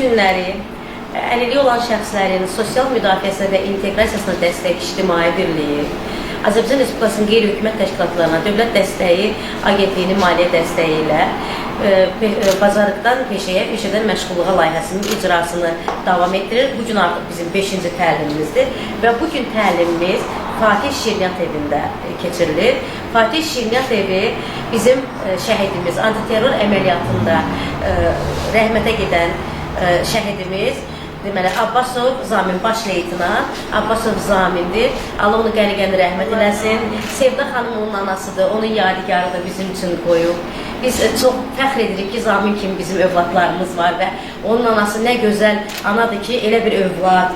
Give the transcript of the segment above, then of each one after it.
günləri əlilliyi olan şəxslərin sosial müdafiəsinə və inteqrasiyasına dəstək İctimai Birliyi, Azərbaycan Respublikasının qeyri-hökumət təşkilatlarına Dövlət Dəstəyi Agentliyinin maliyyə dəstəyi ilə Bacarıqdan Peşəyə, Peşədən Məşğulluğa layihəsinin icrasını davam etdirir. Bugün artıq bizim 5-ci təlimimizdir və bugün təlimimiz Fatih Şirniyyat evində keçirilir. Fatih Şirniyyat evi bizim şəhidimiz, antiterror əməliyyatında rəhmətə gedən şəhidimiz, deməli, Abbasov Zamin, baş leytinant Abbasov Zamindir. Allah onu qəni-qəni rəhmət eləsin. Sevda xanım onun anasıdır, onun yadigarıdır bizim üçün qoyub. Biz çox fəxr edirik ki, Zamin kimi bizim övladlarımız var və onun anası nə gözəl anadır ki, elə bir övlad.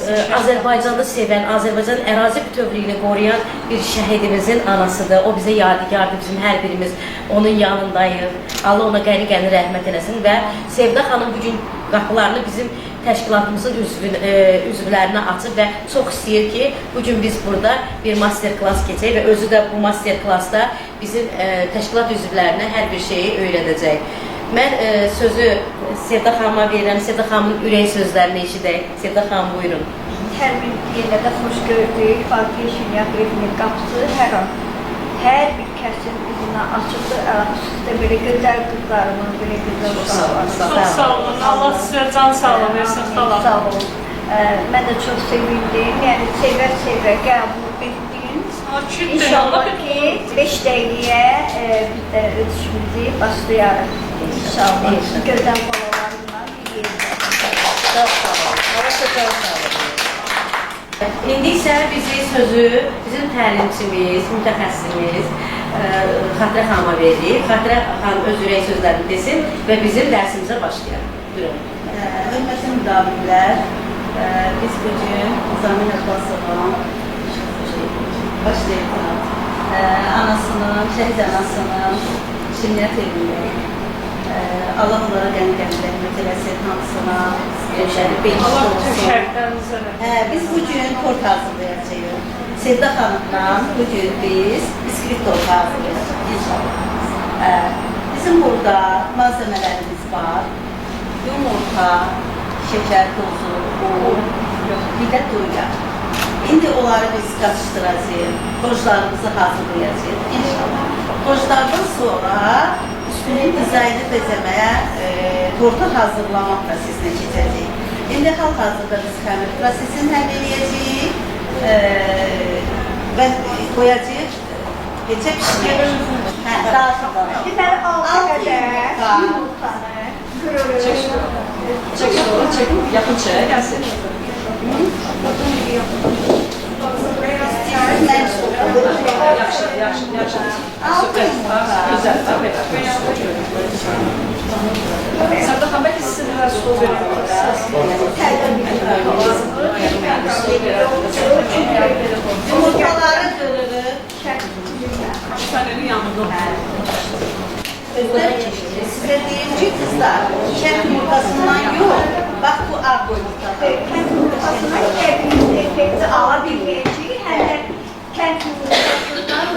Azərbaycanı sevən, Azərbaycan ərazi bütövlüyünü qoruyan bir şəhidimizin anasıdır. O bizə yadigardır, bizim hər birimiz onun yanındayıq. Allah ona qəni-qəni rəhmət eləsin və Sevda xanım bugün qapılarını bizim təşkilatımızın üzvlərinə açıb və çox istəyir ki, bugün biz burada bir master-klass keçək və özü də bu master-klassda bizim təşkilat üzvlərinə hər bir şeyi öyrədəcək. Mən sözü Sevda xanıma verirəm, Sevda xanımın ürək sözlərini eşidək. Sevda xanım, buyurun. Hər bir yerdə də xoş gördük. Fatih Şirniyyat evinin qapısı hər bir kəsin üzünə açıqdır. Xüsusilə belə gözəl qızlarımız, belə gözəl uşaqlar. Çox sağ olun. Allah sizə can sağlığı versin. Sağ olun. Mən də çox sevindim. Yəni sevə-sevə qəbul etdim. İnşallah ki 5 dəqiqəyə biz də ödüşümüzü başlayarıq. İnşallah. Gözəl balalarımla bir yerdə. Çox sağ olun. Çok sağ olun. İndi isə bizi sözü bizim təlimçimiz, mütəxəssisimiz Xatirə xanıma veririk. Xatirə xanım öz ürək sözlərini desin və bizim dərsimizə başlayalım. Buyurun. Hörmətli müdavimlər, biz bugün Zamin Abbasovun baş leytinant anasının, şəhid anasının Şirniyyat evindəyik. Allah onlara qəni-qəni rəhmət eləsin, hamısına Allah töşəklərinizə rəhmət. Biz bugün tort hazırlayacağıq. Sevda xanımla bugün biz biskvit tortu hazırlayacağıq inşallah. Bizim burada malzemələrimiz var. Yumurta, şəkər tozu, un, bir də duyar. İndi onları biz qarışdıracağıq. Qojlarımızı hazırlayacağıq inşallah. Qojlardan sonra üstünün dizaynı bəzəməyə, tortu hazırlamaq prosesinə keçəcəyik. İndi hal-hazırda biz xəmir prosesini həll edəcəyik və qoyacağıq, keçə pişməyək. Daha sonra. Deməli, 6 qədər yumurtanı qırırıq. Çəkin, yaxın çəyə gəlsin. Yaxşı. Süper. Güzel. Sevda xanım, bəlkə sizə biraz su Yumurtaları qırırıq. Sənin yanında Sizə deyim ki, qızlar, şəhid yumurtasından yox, bax bu ağ yumurtadır. Kənd yumurtasına kəndimiz effekti ala bilməyəcək, həm də kənd yumurtasından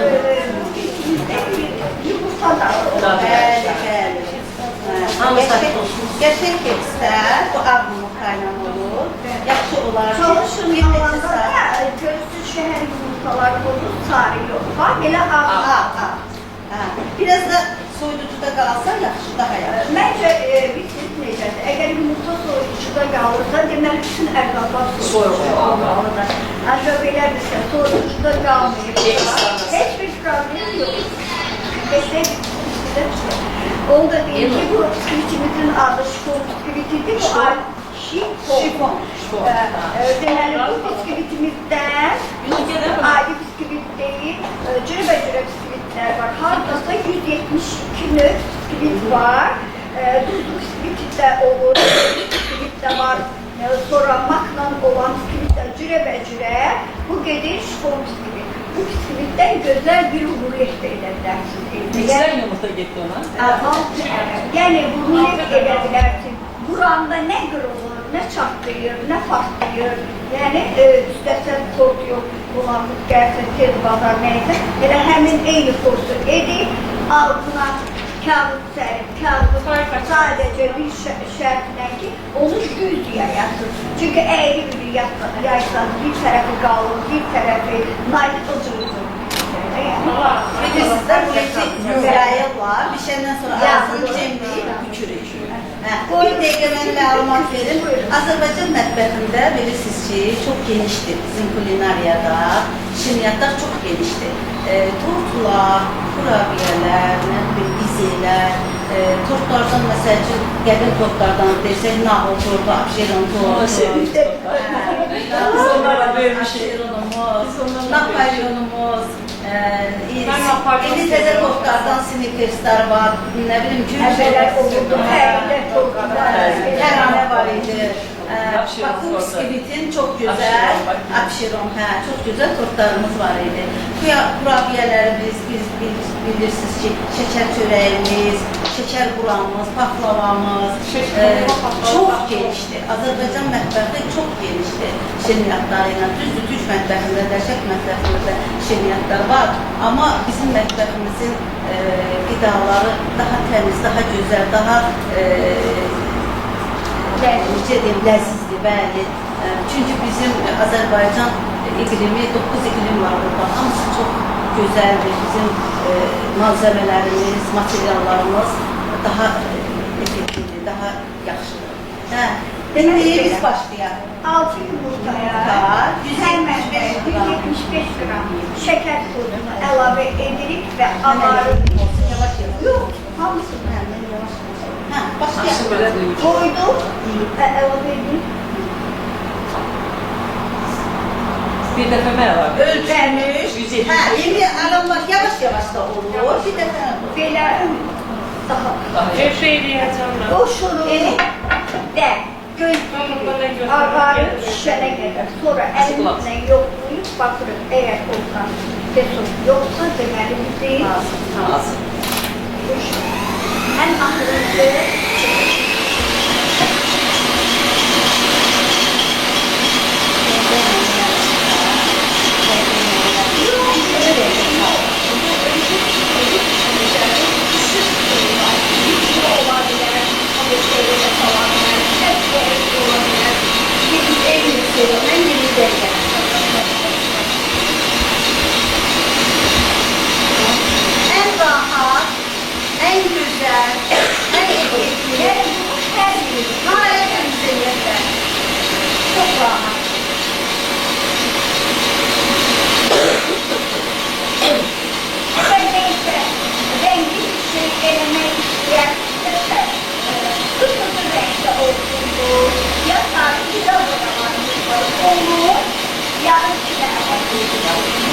yumurta da olur. Bəli. Qəşəng keçsə, bu ağ yumurta ilə olur. Yaxşı olar. Çalışın alanda da gözsüz şəhər yumurtaları olur, sarı yox. Belə ağ. Biraz da soyuducuda qalsa yaxşı, daha yaxşı. Məncə bir siz necədir? Əgər yumurta soyuducuda qalırsa, deməli bütün ərzaqlar soyuducuda. Ancaq belədirsə, soyuducuda qalmayıb. Heç bir problem yox. Onu da deyim ki, bu bisküvitimizin adı şifon bisküvitidir. Şifon. Deməli, bu bisküvitimizdən adi bisküvit deyil, cürə-bəcürə bisküvitlər var. Hardasa 172 növ bisküvit var. Duzlu bisküvit də olur, bisküvit də var. Sonra makla olan bisküvit də cürə-bəcürə. Bu gedir şifon bisküvit. Bu bisküvitdən gözəl bir rulet edə bilərsiniz. Güzel yumurta getdi ona. Yəni, bunu nə edə bilərsin? Buranda nə qırılır, nə çatlayır, nə partlayır. Yəni, üstəsən tort yox, bulanıq gəlsə, tez bazar nəysə, elə həmin eyni tortu edib, altına kağıt sərib, kağıdı sadəcə bir şərtlə ki, onu düz yayasın. Çünki əyri bir yaysanız, bir tərəfi qalın, bir tərəfi naydırıcılıdır. Bilirsizlər, bu yayı var, bişəndən sonra ağzını cemləyib bükürük. Bir dəqiqə mən məlumat verim. Azərbaycan mətbəxində bilirsiniz ki, çox genişdir bizim kulinariyada, şirniyyatlar çox genişdir. Tortlar, kurabiyələr, bizelər, tortlardan məsəl üçün, qədim tortlardan dersək, nağıl tortu, abşeron tortu, abşeronumuz, napolyonumuz, indi təzə tortlardan snickerslər var, nə bilim, tərane var idi. Bakı biskivitin çok güzel, abşeron, çok güzel tortlarımız var idi. Kurabiyələrimiz, biz bilirsiniz ki, şeker çörəyimiz, şeker buramız, paklavamız çok genişdir. Azərbaycan mətbəxi çok genişdir şirniyyatlarıyla. Düzdür, Türk mətbəxində də, Şərq mətbəxində də şirniyyatlar var. Ama bizim mətbəximizin qidaları daha təmiz, daha güzel, daha ləzzizdir, bəli. Çünki bizim Azərbaycan iqlimi, 9 iqlim var burada. Hamısı çox gözəldir. Bizim malzemelərimiz, materiallarımız daha effektivdir, daha yaxşıdır. İndi biz başlayaq. 6 yumurtaya həmən 175 qram şəkər tozunu əlavə edirik və avarıq. Yox, hamısını həmən yavaş. Başlayaq. Koyduk və əlavə edin. Bir dəfə məlumat. Ölçülmüş. Yeni adamlar yavaş-yavaş da olur. Bir dəfə Belə daha qoşunu və gözləyir, avarıq şişənə qədər. Sonra əlimizlə yoxlayıb baxırıq. Əgər olsan pesos yoxsa deməli bizim ən axırıncı en rahat, en güzel, en etkili, gayet güzellikle. Çok rahat. rengi şey elemek isteyen kırmızı renkte olsun bu. Ya sarı biraz olur. Yarım kilo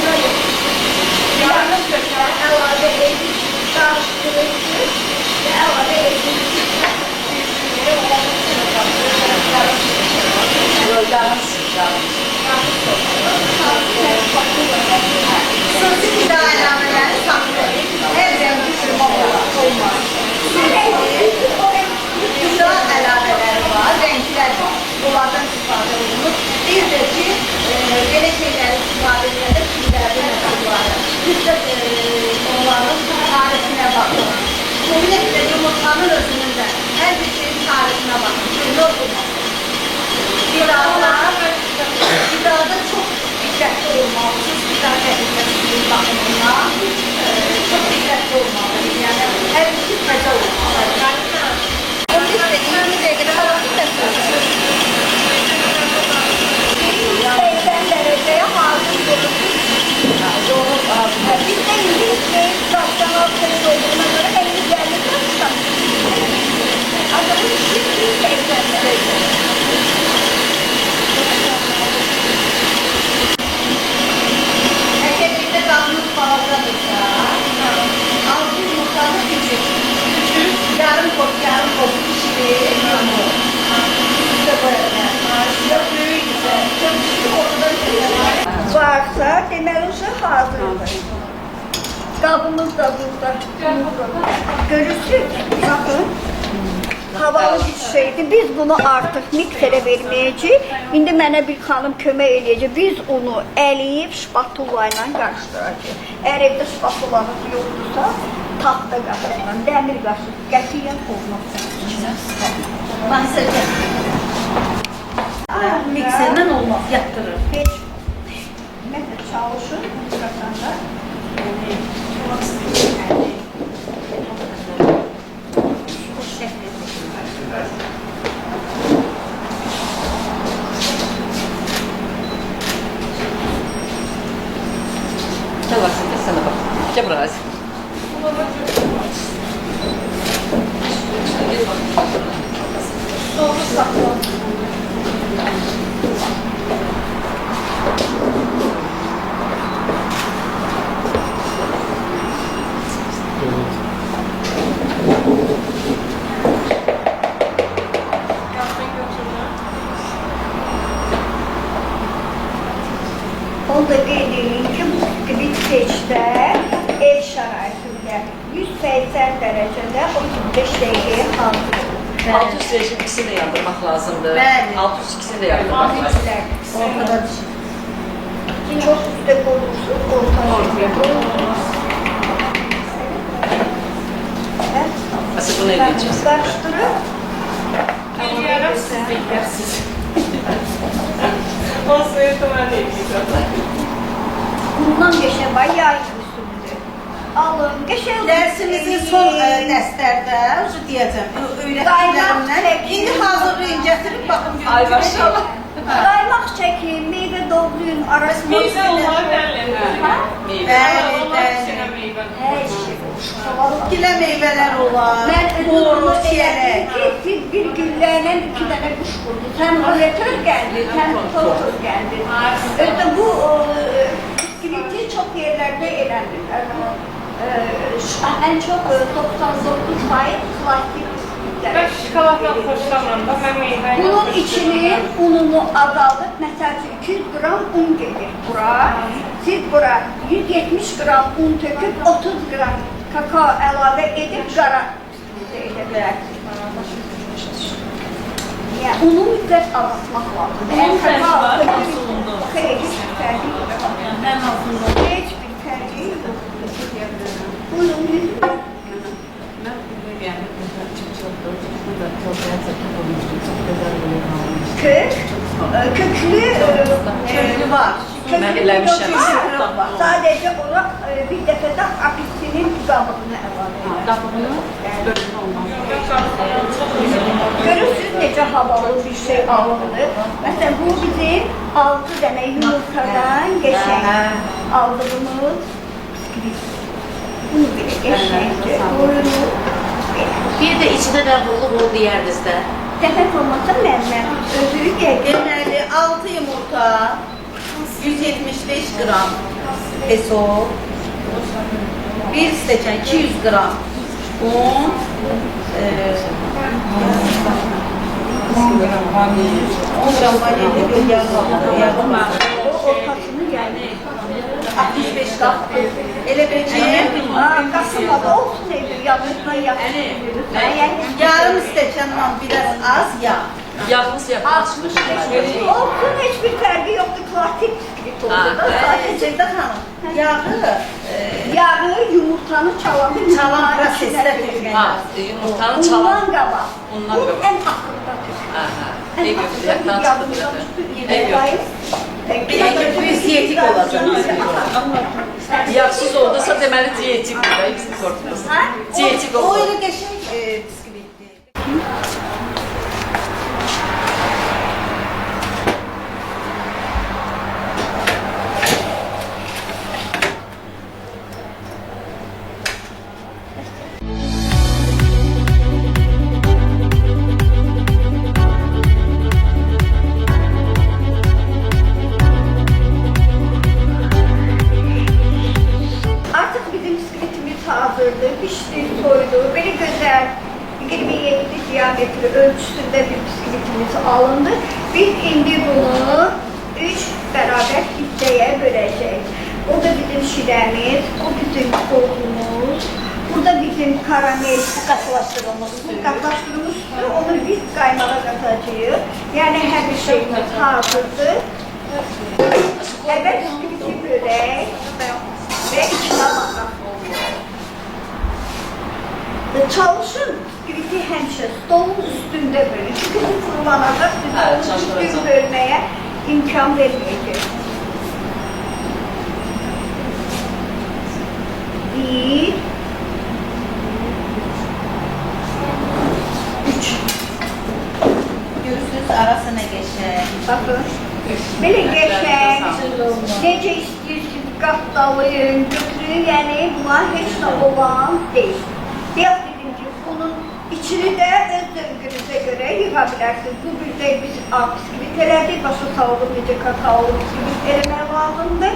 burayı yarım kilo əlavə edip karıştırırsınız ve əlavə edip Sözlü gıda əlavələri saxlayın. Hər rəngi olmaz. Gıda əlavələri var, renklər var. Bunlardan istifadə olunur. Bir də ki, belə şeyləri istifadə edəndə kimlərdə nəsil var. Biz də onların tarifine baxın. Ümumiyyətlə, yumurtanın özünün də hər bir şeyin tarifine baxın. Şöyle olmaz. Gıdada çok dikkatli olmalısınız. Gıda təhlükəsizliyi baxımından çok dikkatli olmalıyız. Yani her bir şey təzə olmalı. Biz de 20 dəqiqədə falan təsdiq. 80 dereceye hazır olursunuz. Biz de İngilizceyi 96 olduğuna göre 50-50 çalışsak. Ama bu şimdi 80 derece. Erkeklikte kalmış fazladırsa, 6 yumurtanı küçük. Yarım kop pişirir, yumur. İşte böyle. Ya büyük ise, çok küçük ortadan şeyler. Varsa deməli uşaq hazırdır. Qabımız da burada. Görürsünüz. Baxın. havalı bir şeydi. Biz bunu artıq miksere verməyəcəyik. İndi mənə bir xanım kömək eləyəcək. Biz onu əliyib şpatula ilə qarışdıracağıq. Əgər evdə şpatulanız yoxdursa, taxta qaşıqla, dəmir qaşıq qətiyyən olmaz. Mahsərkən. Mikserdən olmaz, yatdırır. Heç. Ümumiyyətlə çalışır, qasanda. Gel bak sen de sana bak. Gel buraya. Soğuk saxla. Onu da qeyd edeyim ki, bu biskvit peçdə ev şəraitində 180 dərəcədə 35 dəqiqəyə hazır. Alt üst rejim ikisini de yandırmak lazımdı. Bəli. Alt üst ikisini de yandırmak lazım. Ortada Çox üstə qoyursunuz, ortaya qoyursunuz. Asıl bunu eləyəcəksiniz. Qarışdırıb. Bundan geçen var yay üstündür. Alın, geçen Dərsimizin son dərslərdə, ucu deyəcəm, öyrətdiklərimdən. İndi hazırlayın, gətirib baxın. Ay maşallah. Qaymaq çəkin, meyvə doğrayın, arasına. Meyvə. Hər şey. Gilə meyvələr olar, Mən boru, özümü çiyələk. elədim ki, siz bir güllərlə 2 dənə quş vurdu. Sən operatör gəldin, sən fotoğraf gəldin. Özdə bu biskviti çox yerlərdə eləndir. En çok 99% plastik biskvitler. Ben şokoladdan hoşlanmam da ben meyve Bunun içinin ununu azaldık. Mesela 200 gram un gelir bura. Siz bura 170 gram un töküp 30 gram kakao əlavə edib qara biskvitə edə bilərsiniz. Yani unu mütləq azaltmaq lazım. Unun fərqi var, nasıl undu? Xeyr, heç bir fərqi yox. Ən altında. Heç bir fərqi yox. Buyurun, lütfen. Köklü var. Ben eləmişəm. Sadece olarak bir dəfədə apelsinin qabığını əlavə Görürsünüz necə havalı bir şey alındı. Mesela bu bizim 6 dənə yumurtadan geçen aldığımız bisküvit. Bunu belə geçenci koyuyoruz. Bir de içine de bullu diyerdiniz de. Dəfət olmasa məmməm özü gəlir. Deməli 6 yumurta, 175 gram peso, 1 stəkan 200 gram un, 10 gram vanilya yağ var. O ortasını yəni 65 gram. Elə biləcəyəm. Kasımada olsun evde yanına yapsın. Yarım stəkandan biraz az yağ. Yağınız yapmışsınız. Olsun hiçbir fərqi yoxdur. Klasik biskvit oldu da. Sadece Ceyda xanım, yağı yağı yumurtanı çalan prosesdə tökmək Ha, lazım. yumurtanı Undan çalan. qabaq. Undan Un qabaq. ən axırda tökülür. Aha. Ən Ev axırda yoxdur, yaqdan çıxdı dedi. Ev yoxdur. Biz diyetik olacaq. Yağsız olduysa deməli diyetikdir də bizim sortumuz. Diyetik O oldu. elə qəşəng biskvitdir. Artıq bizim biskvitimiz hazırdır. Pişdi, soydu. Belə gözəl 27 diametri ölçüsündə bir biskvitimiz alındı. Biz indi bunu 3 bərabər hissəyə böləcəyik. O da bizim şirəmiz, o bizim sosumuz, Burada bizim karamel katlaştırılmış su, onu biz kaymağa katacağız. Yani her bir şeyimiz hazırdır. Evet, bisküviti börek ve içine bakalım. Çalışın bisküviti həmişə stolun üstündə bölün. Çünki bu kurulanacaq, biz onu düzgün bölməyə imkan verməyəcək. Bir, üç. Görürsünüz arası nə qəşəng. Bakın, belə qəşəng, necə istəyirsiniz, qatdalayın, götürün, yəni bunlar heç nə olan deyil. Biraz dedim ki, bunun içini də öz zövqünüzə görə yığa bilərsiniz. Bu bir də biz bisküvit elədik, başa saldım, necə kakaolu bisküvit eləmək lazımdır.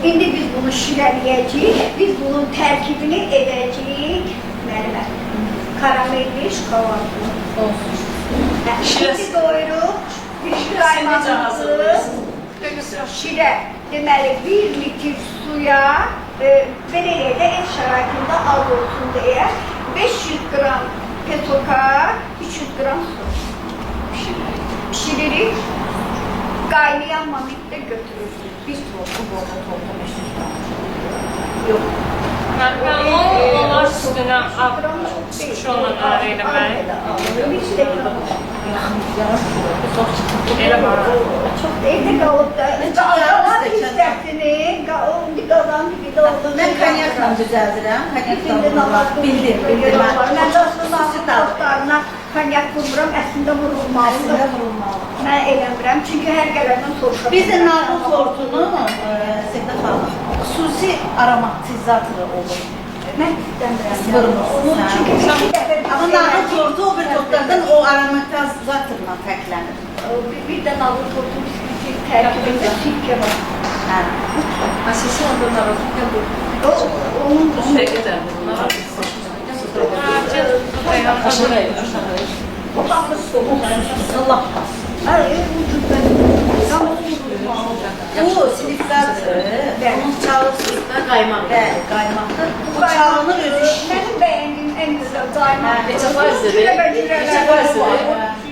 İndi biz bunu şirələyəcəyik, biz bunun tərkibini edəcəyik, mənimə, karamelli, şokoladlı olsun. Şimdi doyuruq, bir qaymağımızı şirə, deməli 1 litr suya, belə yerdə ev şəraitində az olsun deyə 500 qram petoka, 300 qram su pişiririk. Qaynayan momentdə götürürsünüz. Bir tortu borda tortu 500 qram. Yox. Ben onlar üstüne şunla arayla ben. Elə var. Çox evdə qalıb da. Qalan hissəsini, bir qalan bir də oldu. Mən konyakla düzəldirəm. Konyakla bildim. Mən də aslında ağızlarına konyak vurmuram, əslində vurulmalıdır. Mən eləmirəm, çünki hər gələndən soruşam. Biz də nağıl tortunu, Sevda xanım, xüsusi aromatizatörü olur. Mən istəmirəm. Vurmur. Çünki bir dəfə Amma nağıl tortu o bir tortlardan o aromatizatörla fərqlənir. bir də nağıl tortu bisküviti tərkibində sirkə var. Hə. Asisi onda narazıken bu. Onun Hakikaten bunlar var. Aşağıya. o tatlı soğuk. Allah. Hayır, vücudda. Bu silikatdır. Onun çalı silikatı qaymaq. Bəli, qaymaqdır. Bu çalının özü şişir. Mənim bəyəndiyim ən gözəl qaymaq. Neçə faizdir? Neçə faizdir?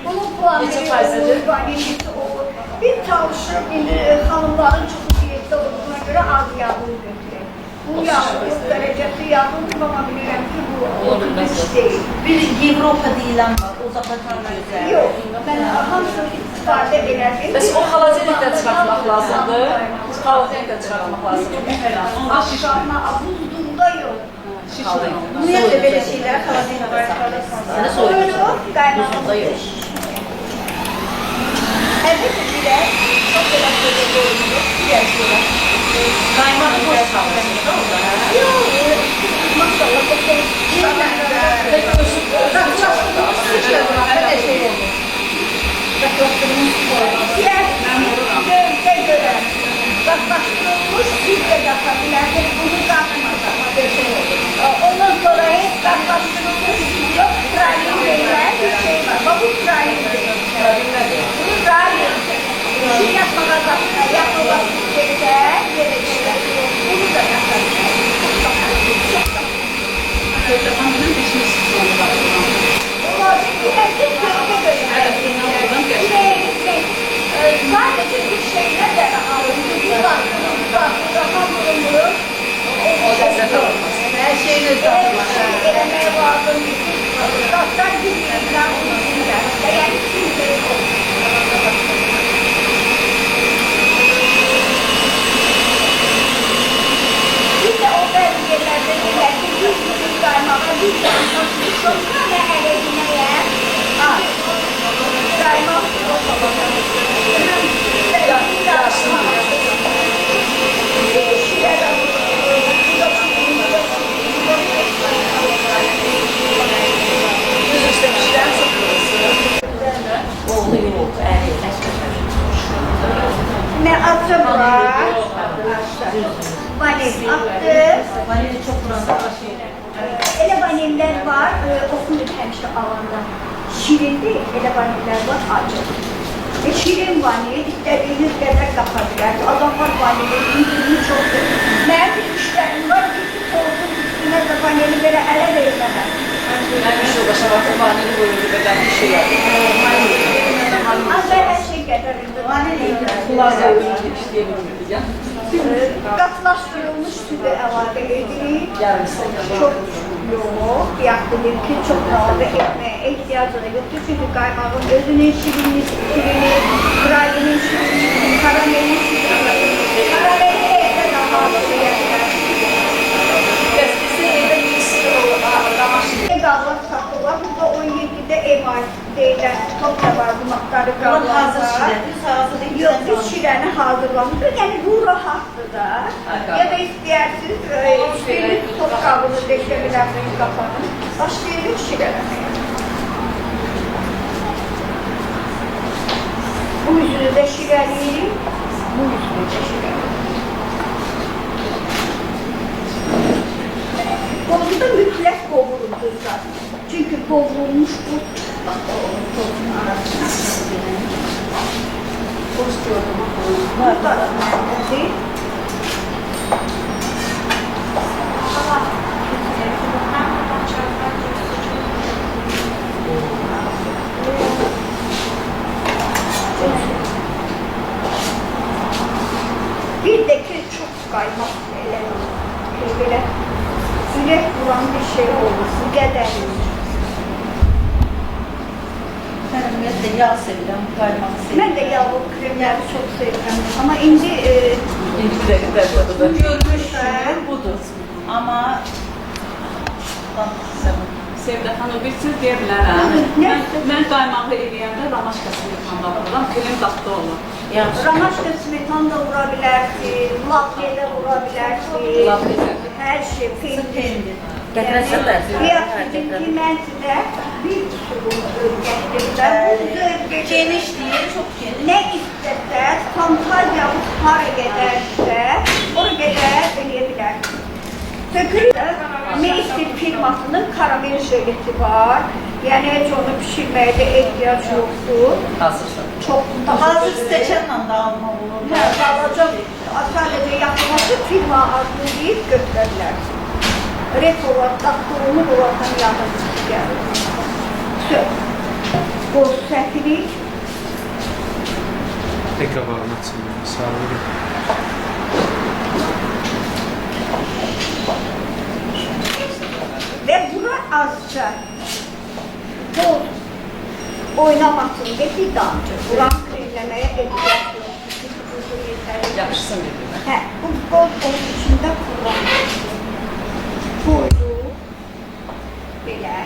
Bunun puanı Neçə faizdir? vanilisi olur. Bir çalışır, indi xanımların çoxu diyetdə olduğuna görə az yağlı götürür. Bu yağlı, dərəcəsi yağlıdır, amma bilirəm ki, bu oturmuş deyil. Bir Avropa deyilən var, uzaqdan gözəl. Yox, mən hamısını istifadə edərdim. Bəs o xaladelikdən çıxartmaq lazımdır. Xaladelikdən çıxartmaq lazımdır. Aşağına, buzluğunda yox. Ümumiyyətlə belə şeylər xaladelikdə Sənə soyuyor. Buyurun, qaymağımız yox. Evet, biraz çok da böyle doğruluk, biraz sonra. Qaymağı boş çalırsınız da orada. Yok, maşallah çok da Peki özür diğer gözde göre baklaştırılmış bir de yapabilirsek bunu katmasak. Ondan sonra hiç baklaştırılmış yok, pralin denilen bir şey var. Bu pralin denilen. Bunu pralin. Şey yapmağa başına yapılması gereken gerekçeler. Bunu da yapabiliriz. Sadece bir şeyle de alındı. Bir baktı, O lezzet olmaz. Hər şeyin öz dadı var. elemeye lazım. Tatlar birbirinden uyumlular. Yani kimse yok. Bir de o bölgelerde belki bir kaymağa bir çok tane eline kaymak Oğlu yok, əri, təşkil. ne atı var? Vanil attı. Vanilya çox burada. Elə vanillər var, oxunur həmişə alanda. Şirin deyil, elə vanillər var, acı. Şirin vanil, istədiyiniz qədər qapa bilər. Adamlar vanilin indirini çox verir. Mənim bir müştərim var, bir tortun üstünə Mən də paneli belə ələ vermədən. Mən bir yoldaş var, vanili buyurdu, belə bir şey yaptı. Az hər şey gətirirdi. Bunlar da işləyə bilmirdi, ya. Qatlaşdırılmış südü əlavə edirik. Yarısı. Çox yox, yaxdırır ki, çox əlavə etməyə ehtiyacı da yoxdur. Çünki qaymağın özünün şirinliyi, qrayinin şirinliyi, karamelin şirinliyi. Karameli evdə daha az yiyərlər. Bəs bizə evdə miksir olur, damaşıq. Qablar satılır. Burada 17-də emal deyilən top da var, bu maktarı qablar Hazır var. şirə, biz hazır Yox, biz şirəni hazırlamışıq. Yəni bu rahatdır da. Ya da istəyirsiniz, bir top qabını deşə bilərsiniz qapanın. Başlayırıq şirələməyə. Bu yüzünü də şirəliyirik, bu yüzünü də şirəliyirik. Qovuzu da mütləq qovururdur zaten. Çünki qovurulmuş bu, bax da onun tozun arasına. Toz gördüm, var da mənədir. Bir də ki, çox qaymaq belə ürək vuran bir şey olmasın, qədərin. Mən ümumiyyətlə yağ sevirəm, qaymağı sevirəm. Mən də yağlı kremləri çox sevirəm. Amma indi İndi bir dəqiqə budur. Görmüşəm, budur. Amma Sevdə xanım, bir söz deyə bilərəm. Mən qaymağı eləyəndə ramaşka smetanda vururam, krem dadlı olur. Yaxşı. ramaşka smetan da vura bilərsiniz, labne də vura bilərsiniz. Labne də. Hər şey, pendir. Gətirəsənlər. Qiyas dedim ki, mən sizə bir usulunu öyrətdirdim. geniş deyil, çox geniş. Nə istəsəz, fantaziyamız hara gedərsə, oraya qədər eləyə bilərsiniz. Sökürdə Meistir firmasının karamel jöleti var. Yəni heç onu pişirməyə də ehtiyac yoxdur. Hazırsan. Çox Hazır stəkanla da almaq olur. Hə, balaca sadəcə yapılması firma adını deyib götürə bilərsiniz. Ret olar, daxtırını olardan yanına gəlir. Söz. Qoz səfirik. Tek kabağını açın. Sağ olun. Və bura azca toz oynamasın deyə bir damcı. Buranı kremləməyə ehtiyac yoxdur. Yapışsın bir-birinə. Hə, bu qoz onun içində kullanılır. Tozu belə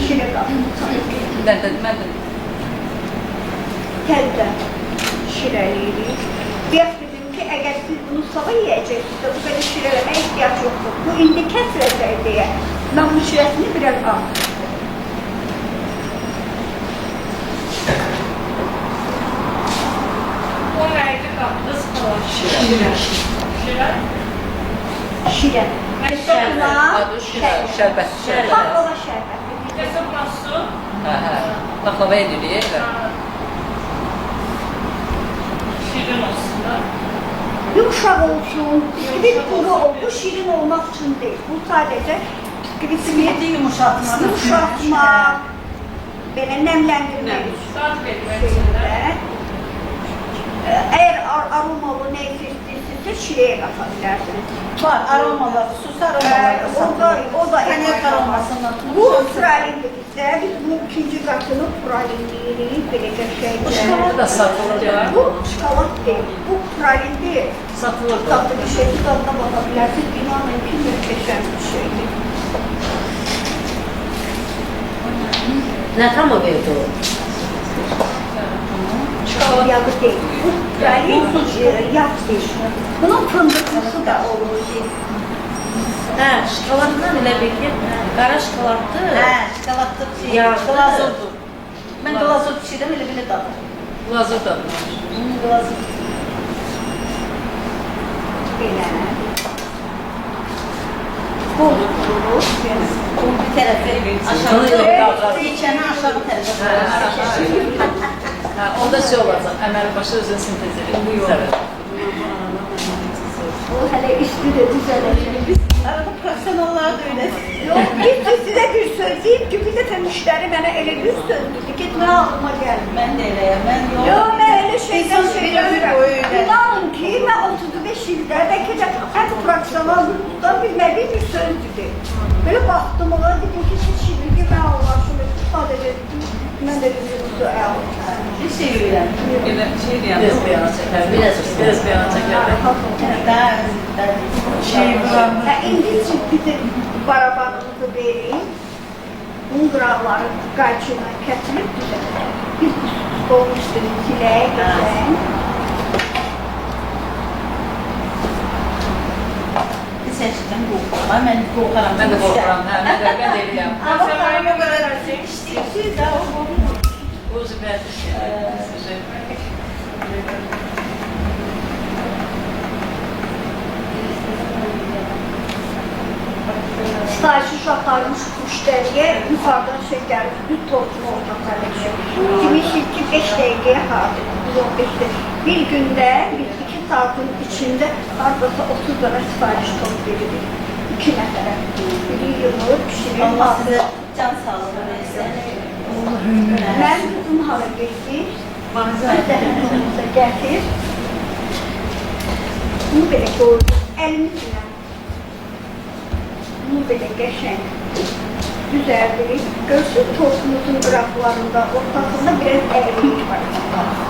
şirə qapını Mən də təzdən şirəliyirik. Biraz dedim ki, əgər siz bunu sabah yiyəcəksinizsə, bu qədər şirələməyə ehtiyac yoxdur. Bu indi kəsrəcək deyə mən bu şirəsini biraz aldım. O neydi kapıda sıkılan? Şiren. Şirə. adı şərbət. Baklava şərbəti. Kasıbla su. Baklava edirik. Şirin olsun da. Yumuşaq olsun, bisküvit quru ol. Bu şirin olmaq üçün deyil. Bu sadəcə bisküviti yumuşatmaq. yumuşatmaq, belə nəmləndirmək üçün. Saat vermek için de. Əgər aromalı nə istəyirsinizsə şirəyə qata bilərsiniz. Var, aromalar, xüsusi aromalar O da Konyak aromasından Bu pralindir bizdə. Biz bu ikinci qatını pralinləyirik, belə qəşəngdir. Şokolad da satılır. Bu şokolad deyil, bu pralindir. Satılır da. Tatlı bir şeydir, tadına baxa bilərsiniz. İnanın ki, möhtəşəm bir şeydir. Nə tam o verdi o? Şokolad yağı deyil. Bu pralin yağ deyil. Bunun fındıqlısı da olur. Hə, şokoladdan elə bir ki, qara şokoladdır. Hə, şokoladlı şey, Yağlı. glazurdur. Mən glazur pişirəm, elə belə dadır. Glazur da. Glazur. Belə. Bolu kurulur. Bu bir tərəfi aşağı içəni aşağı tərəfə. Onda şey olacaq, əməli başı özünü sintez edir. O hələ üstü də düzələcək. Arada profesyonallar da öyle. Yok, size bir söz deyim ki bir dəfə müştəri mənə elə bir söz dedi ki, nə ağlıma gəlmir. Ben de öyleyim. Ben Yox, mən elə şeydən İnsan şeylərəm. İnanın ki, mən 35 ildə bəlkə də ən professionallıqdan bilmədiyim bir söz dedi. Belə baxdım ona, dedim ki, siz şimdi ki, mən Allah'ım, sadəcə mən də dedim ki, bir şey öğrendim. Elə şey deyəm. Biraz beyana çəkər, biraz beyana çəkər. Daha şey bulan. İndi bizim barabanımızı verin. Bunun qıraqları qayçıyla kəsilib düzələk. Biz stolun üstünü silək, gələk. Seçtim korkuyorum. Ben korkarım. Mən də qorxuram, hə, mən də eləyəm. Ama sana kadar işleyişi de Uzu bəzi. Stajyı uşaqlarımız müştəriyə yuxarıdan şey gəlir, düz tortunu ortaq eləmək. Demişik ki, 5 dəqiqəyə hardır, 15 dəqiqə. Bir gündə, 2 saatin içində hardasa 30 dənə sifariş tort verilir. 2 nəfərə. Biri yığılır, pişirir, Allah size alır. can sağlığı versin. Mən qızım hara getdi, dəhlizimize gətir. Bunu belə qoyur, əlimizlə. Bunu belə qəşəng düzəldirik. Görsün tortumuzun qıraqlarında, ortasında biraz əyrilik var.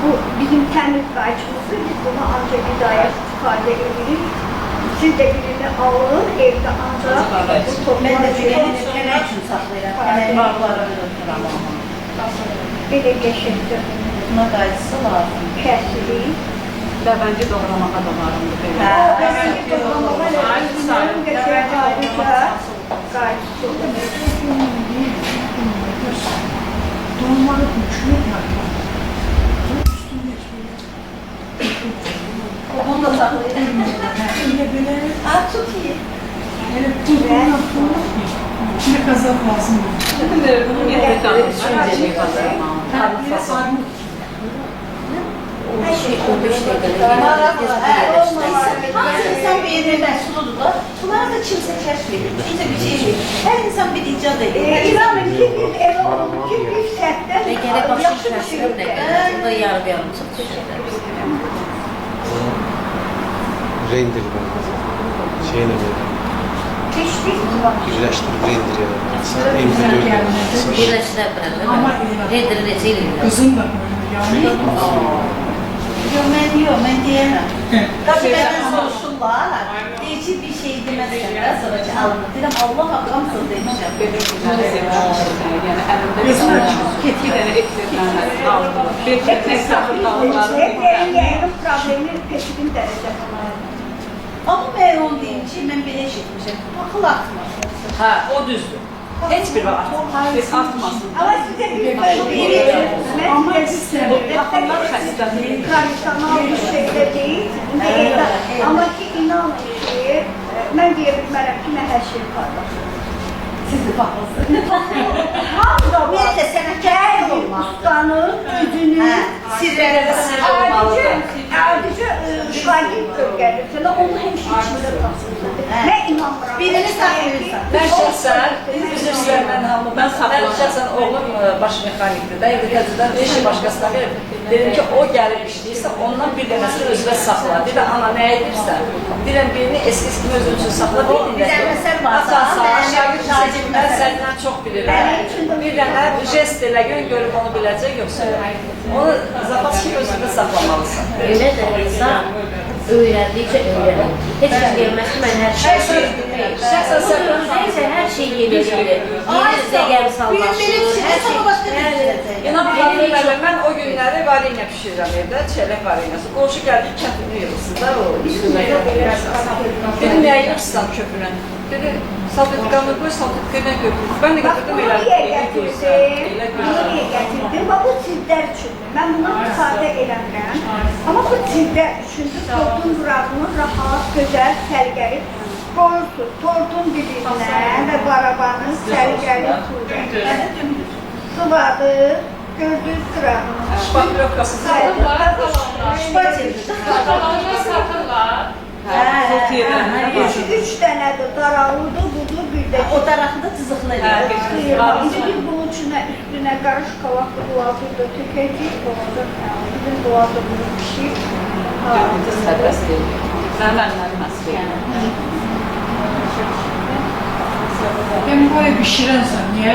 Bu bizim təmiz qayçımızdır. Biz bunu ancaq qidaya istifadə edirik. Siz də birini alın, evdə ancaq bu Ben de tortumları birini kenar için saklayacağım. Kenar bağlarını oturamam. belə qəşəngdir. Buna qayıtsı lazım. Kəsirik. Ləvəngi doğramağa da varımdır belə. Hə. Bəzən doğramağa lazım, qəşəng ayrıca qayçısı. Dolmalı uçuyor ya. Onu da saklayacağım. Öyle böyle Aa, çok iyi. hele kurbanlar sonra içine kazak lazım. Bunu yerdə qalır. Şey bazarıma. O şey 15 dəqiqədə Maraqlı. yerləşdirəcək. Hansı insan bir yerine məsuludurlar. Bunları da kimse kəşf edir. Kimse bir şey edir. Her insan bir icat edir. İnanın ki biz elə oldu ki bir səhvdən Və gərək başın yaxşı bir şey şəhərin yoxdur. də burada yarı-yarım çıxışlar. Render ben. Şeyine böyle. Heç bir var. Birleştirip render yani. MP4. Birləşdirə bilərlər. Amma Render necə eləyirlər? Kızım da böyle yani. Yok ben diyemem. Tabii benden soruşurlar. Değişik bir şey demezler. Sonra alınır. Dedim Allah hakkımsız demişim. Belə güzel sevmişəm. Yəni əlimdə bir dənə eklerdən aldım. Bir tək sabır qalmalı. Yayının problemi peşirin dərəcəsində. Ama ben onu deyim ki ben belə eşitmişim. Akıl atmaz. Hə, o düzdür. Heç bir vaxt artmasın. Ama size bir söz vereyim. Ama Ben siz size de- Baxımlar xəstədir. karıştırmalı bir şey de değil. Ama ki inanın ki ben diye bilmərəm ki, mən hər şeyi paylaşırım. Sizi bakmasın. Hamda var. Ümumiyyətlə sənətkar Hər bir olmaq. ustanın özünün Sirrədə də sirr olmalıdır. Ayrıca şagird bölgəlisində onu həmişə içində taşıyırsan. Mən inanmıram. Birini saxlayırsan. Mən şəxsən, üzr istəyirəm, mən şəxsən oğlum baş mexanikdir də, evdə təzədən işi başqasına verib. Dedim ki, o gəlib işləyirsə, ondan bir dənəsini özünə saxla. Deyir, ana nə edirsən? Deyirəm, birini eski kimi özün üçün saxla. Bir dənə məsəl var. Mən səndən çox bilirəm. Bir dənə jest elə görüb onu biləcək, yoxsa onu zapas kimi özündə saxlamalısan. Ümumiyyətlə insan öyrəndikcə öyrənir. Heç kim deyilməz ki, mən hər şey Şəxsən sən Neyse her şey yenilir. Yeni zəgər sallaşır. Hər şey. İnan bilirəm, mən o günləri varenyə pişirirəm evdə, çələk varenyası. Qonşu gəldi, kəndini yığılsın da o üstünə. Dedim, nəyə yığırsan köpünə? Dedi, salfetkanı qoy, salfetkanı götür. Ben de Bax, götürdüm bunu elə. niyə gətirdim? Bunu niyə gətirdim? Bax, bu sizlər üçündür. Mən bunu ifadə eləmirəm. Amma bu sizlər üçündür. Tortun qurağını rahat, gözəl, səliqəli qoyursunuz. Tortun dibindən və barabanın səliqəli sıvadı, gördüyünüz qırağını. Şpak röpkası satırlar. Satırlar. Çox yerlərində var. Üç dənədir, darağıdır, budur, bir də O daraqda cızıqlı edir. İndi biz bunun üstünə qarış kavaklı buladırda tökəcəyik, olacaq. Bizim buladırımız pişir. Sərbəst deyil. Mənim əsli. Ben böyle pişirensen niye?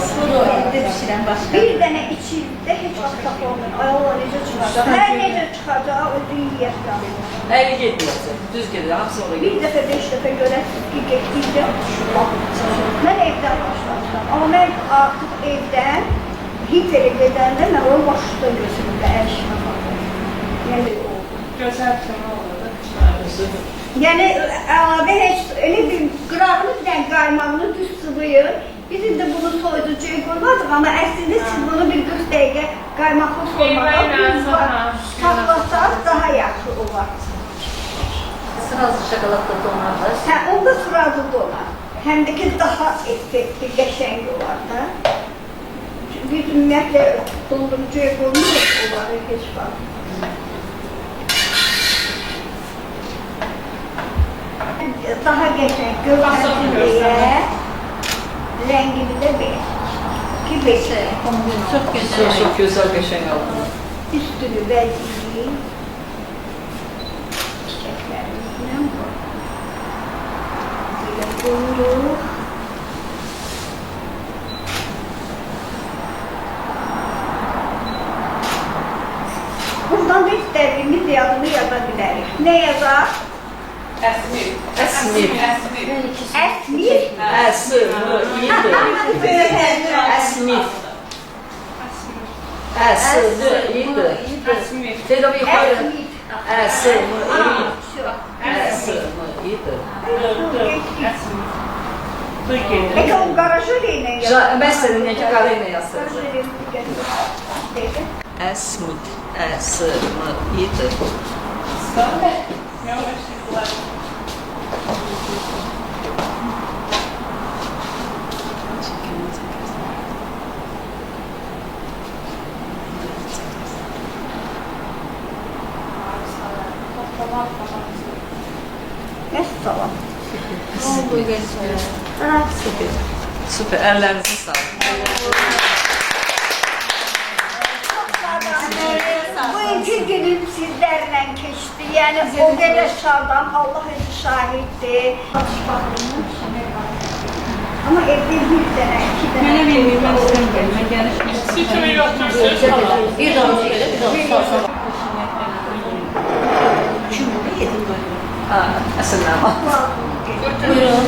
Suru evdə pişirən başqa. Bir dənə içində heç vaxt saxlamır. Ay Allah, necə çıxacaq? Hər necə çıxacaq, özün yiyərsən. Əli getməyəcək, düz gedir, hamısı oraya Bir dəfə, 5 dəfə görəsiniz ki, getdikcə mən evdən başlamışam. Amma mən artıq evdən hiperə gedəndə mən onu başda gözümdə ərişmə baxıyorum. Yəni oldu. Gözəl kimi olur. Yəni əlavə heç elə bir qırağını dən qaymağını düz sıvıyır. Bizim də bunu soyuducuya qoymadıq, amma əslində siz bunu bir 40 dəqiqə qaymaqlı soymaqla saxlasaq daha yaxşı olar. Sırası şokoladda donar. Hə, onda sırası donar. Həm də ki, daha effektli, qəşəng olar da. Çünki biz ümumiyyətlə dondurucuya qoymuyoruz onları heç vaxt. Daha qəşəng görünür deyə rəngini də belə. Ki belə. Çox gözəl. Çox gözəl qəşəng oldu. Üstünü vəziyik. Çiçəklərimizlə belə qoyuruq. Buradan da istədiyimiz yazını yaza bilərik. Nə yazar? Əsmir. Əsmir. Əsmir. Əsmir. Əsmir. Tez bir yukarı. Əsmir. Peki o garajı neyle yazar? Ben senin neki kareyle yazdım. Garajı Əsmir. Əsmir. Yavaş. Ne salam? Süper. Ellerinize sağlık. Bugünkü günüm sizlerle geçti. Yani o kadar şadan, Allah özü şahittir. Ama evde bir tane, iki tane. Mənə verməyim, mən istəmirəm. Mən gəlişməyim. Siz kimi yoxdursunuz? Bir damcı gelir, bir damcı salsa. Əsrlə. Buyurun.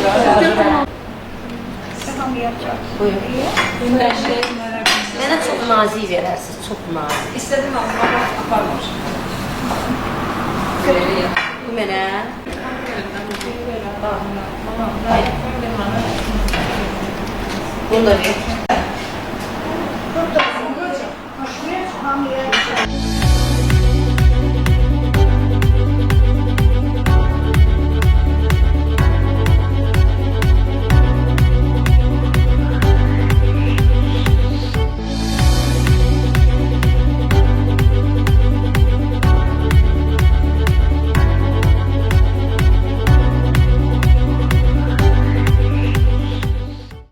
Yapamayacak. Buyurun. Mənə çox nazik verərsiniz, çox nazik. İstədim amma aparmamışım. Bu mənə. Bunu da ver.